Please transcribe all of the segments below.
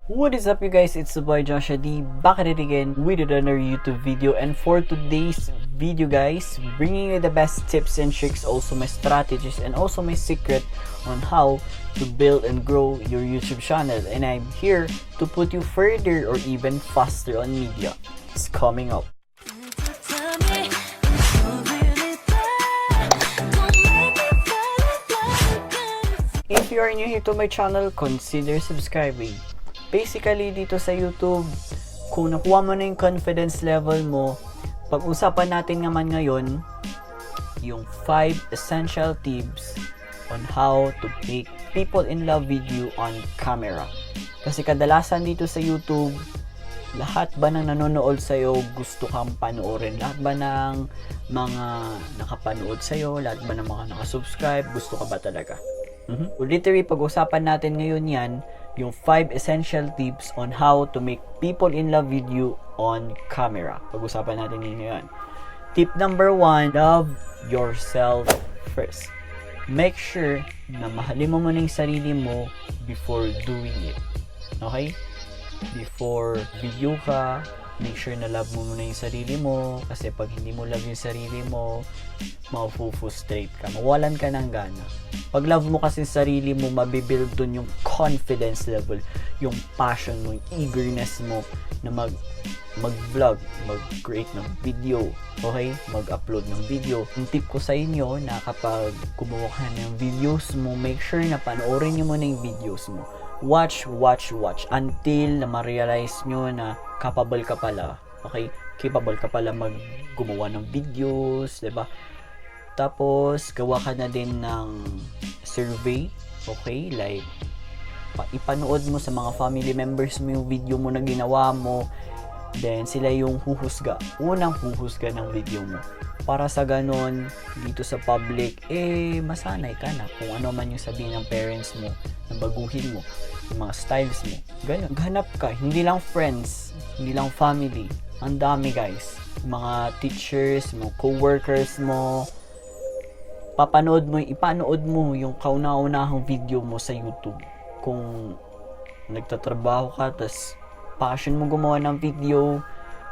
What is up, you guys? It's the boy Joshua D back at it again with another YouTube video. And for today's video, guys, bringing you the best tips and tricks, also my strategies and also my secret on how to build and grow your YouTube channel. And I'm here to put you further or even faster on media. It's coming up. If you are new here to my channel, consider subscribing. Basically, dito sa YouTube, kung nakuha mo na yung confidence level mo, pag-usapan natin naman ngayon yung 5 essential tips on how to make people in love with you on camera. Kasi kadalasan dito sa YouTube, lahat ba ng nanonood sa'yo gusto kang panoorin? Lahat ba ng mga nakapanood sa'yo? Lahat ba ng mga nakasubscribe? Gusto ka ba talaga? Literally, pag-usapan natin ngayon yan, yung 5 essential tips on how to make people in love with you on camera. Pag-usapan natin ngayon. Tip number 1, love yourself first. Make sure na mahalin mo muna yung sarili mo before doing it. Okay? Before video ka, make sure na love mo muna yung sarili mo, kasi pag hindi mo love yung sarili mo, ma-frustrate ka, mawalan ka ng gana. Pag love mo kasi sarili mo, mabibuild dun yung confidence level, yung passion mo, yung eagerness mo na mag-vlog, mag-create ng video, okay? Mag-upload ng video. Yung tip ko sa inyo na kapag gumawa ka ng videos mo, make sure na panoorin nyo muna yung videos mo. Watch until na ma-realize nyo na capable ka pala, okay? Capable ka pala gumawa ng videos, diba? Tapos, gawa ka na din ng survey, okay? Like, ipanood mo sa mga family members mo yung video mo na ginawa mo, then sila yung huhusga, unang huhusga ng video mo. Para sa ganon, dito sa public, masanay ka na kung ano man yung sabihin ng parents mo, na baguhin mo, yung mga styles mo. Ganon, hanap ka, hindi lang friends, hindi lang family, ang dami guys. Mga teachers mo, co-workers mo, ipanood mo yung kauna-unahang video mo sa YouTube. Kung nagtatrabaho ka, tas passion mo gumawa ng video,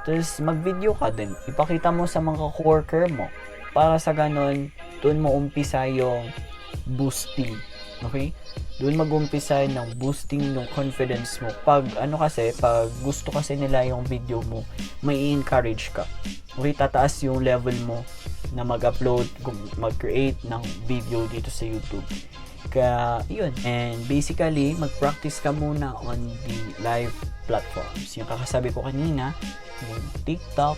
tapos mag-video ka din. Ipakita mo sa mga co-worker mo. Para sa ganon, doon mo umpisa yung boosting. Okay? Doon mag-umpisa ng boosting ng confidence mo. Pag gusto kasi nila yung video mo, may encourage ka. Okay? Tataas yung level mo na mag-upload, mag-create ng video dito sa YouTube. Kaya, yun. And basically, mag-practice ka muna on the live platforms. Yung kakasabi ko kanina, yung TikTok,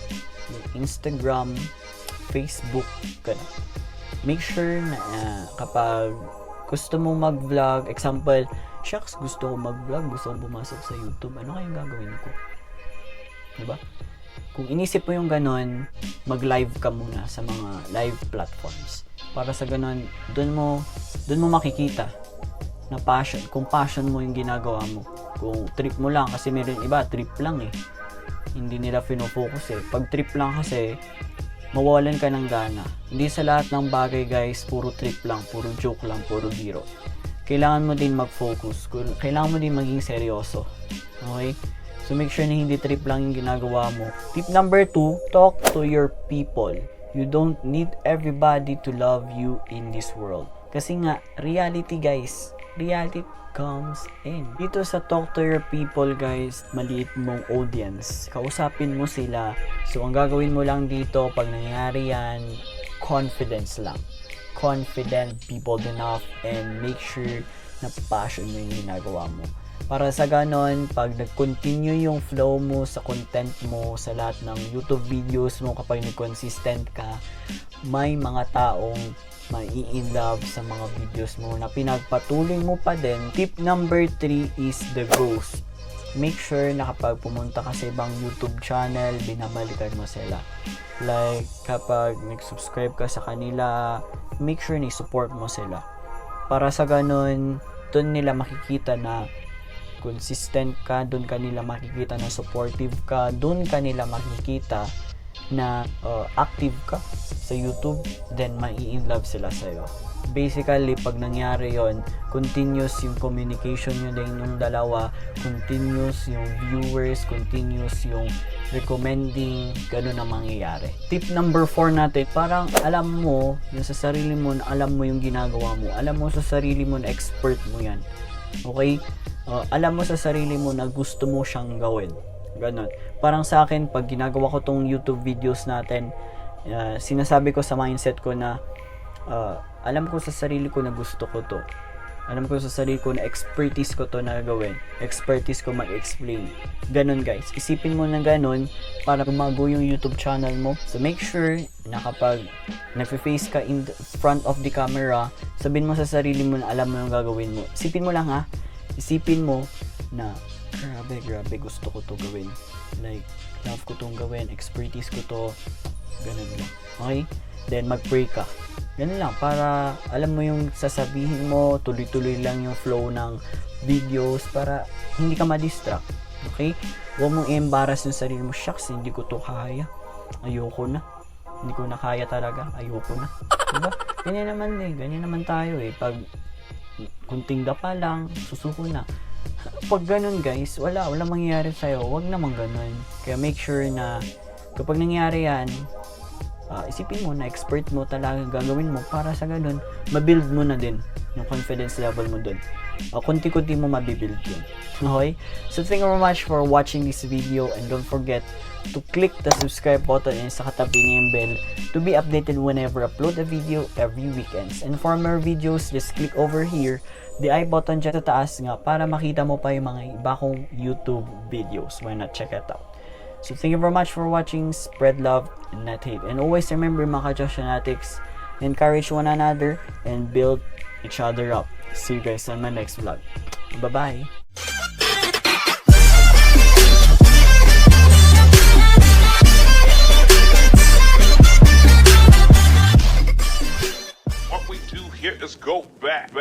yung Instagram, Facebook, gano'n. Make sure na kapag gusto mo mag-vlog, example, shucks, gusto ko mag-vlog, gusto ko pumasok sa YouTube, ano kayong gagawin ko? Diba? Kung inisip mo yung ganon, mag-live ka muna sa mga live platforms. Para sa ganon, doon mo makikita na passion. Kung passion mo yung ginagawa mo. Kung trip mo lang, kasi meron iba, trip lang hindi nila fino-focus Pag trip lang kasi, mawalan ka ng gana. Hindi sa lahat ng bagay guys, puro trip lang, puro joke lang, puro biro. Kailangan mo din mag-focus. Kailangan mo din maging seryoso. Okay? So make sure na hindi trip lang yung ginagawa mo. Tip number 2, talk to your people. You don't need everybody to love you in this world. Kasi nga, reality guys, reality comes in. Dito sa talk to your people guys, maliit mong audience. Kausapin mo sila. So ang gagawin mo lang dito pag nangyari yan, confidence lang. Confident, be bold enough, and make sure na passion mo yung ginagawa mo. Para sa ganon, pag nag-continue yung flow mo sa content mo, sa lahat ng YouTube videos mo, kapag nag-consistent ka, may mga taong mai-in love sa mga videos mo na pinagpatuloy mo pa din. Tip number 3 is the ghost. Make sure na kapag pumunta ka sa ibang YouTube channel, binabalikan mo sila. Like, kapag nag-subscribe ka sa kanila, make sure na support mo sila. Para sa ganon, doon nila makikita na consistent ka, doon kanila makikita na supportive ka, doon kanila makikita na active ka sa YouTube, then mai-inlove sila sa'yo. Basically, pag nangyari yon, continuous yung communication nyo din yung dalawa, continuous yung viewers, continuous yung recommending, ganun ang mangyayari. Tip number 4 natin, parang alam mo yung sa sarili mo, alam mo yung ginagawa mo, alam mo sa sarili mo na expert mo yan. Okay? Alam mo sa sarili mo na gusto mo siyang gawin. Ganon. Parang sa akin, pag ginagawa ko tong YouTube videos natin, sinasabi ko sa mindset ko na alam ko sa sarili ko na gusto ko to. Alam ko sa sarili ko na expertise ko to na gawin. Expertise ko mag-explain. Ganon guys. Isipin mo na ganon para gumago yung YouTube channel mo. So make sure na kapag nag-face ka in front of the camera, sabihin mo sa sarili mo na alam mo yung gagawin mo. Isipin mo lang ha. Isipin mo na grabe gusto ko to gawin. Like, love ko tong gawin. Expertise ko to. Ganon lang. Okay? Then mag-pray ka. Ganun lang, para alam mo yung sasabihin mo, tuloy-tuloy lang yung flow ng videos para hindi ka ma-distract. Okay? Huwag mong i-embarrass yung sarili mo. Shucks, hindi ko to kaya. Ayoko na. Hindi ko na kaya talaga. Ayoko na. Diba? Ganyan naman eh. Ganyan naman tayo eh. Pag kunting dapa lang, susuko na. Pag ganun guys, wala mangyayari sa'yo. Huwag naman ganun. Kaya make sure na kapag nangyari yan, isipin mo na expert mo talaga gagawin mo para sa ganun, mabuild mo na din yung confidence level mo dun. Kunti-kunti mo mabibuild yun. Okay? So thank you very much for watching this video, and don't forget to click the subscribe button and sa katabi niya yung bell to be updated whenever I upload a video every weekends. And for more videos, just click over here, the I button dyan sa taas nga, para makita mo pa yung mga iba kong YouTube videos. Why not check it out? So thank you very much for watching. Spread love and not hate. And always remember mga ka-Joshianatics, encourage one another and build each other up. See you guys on my next vlog. Bye-bye. What we do here is go back.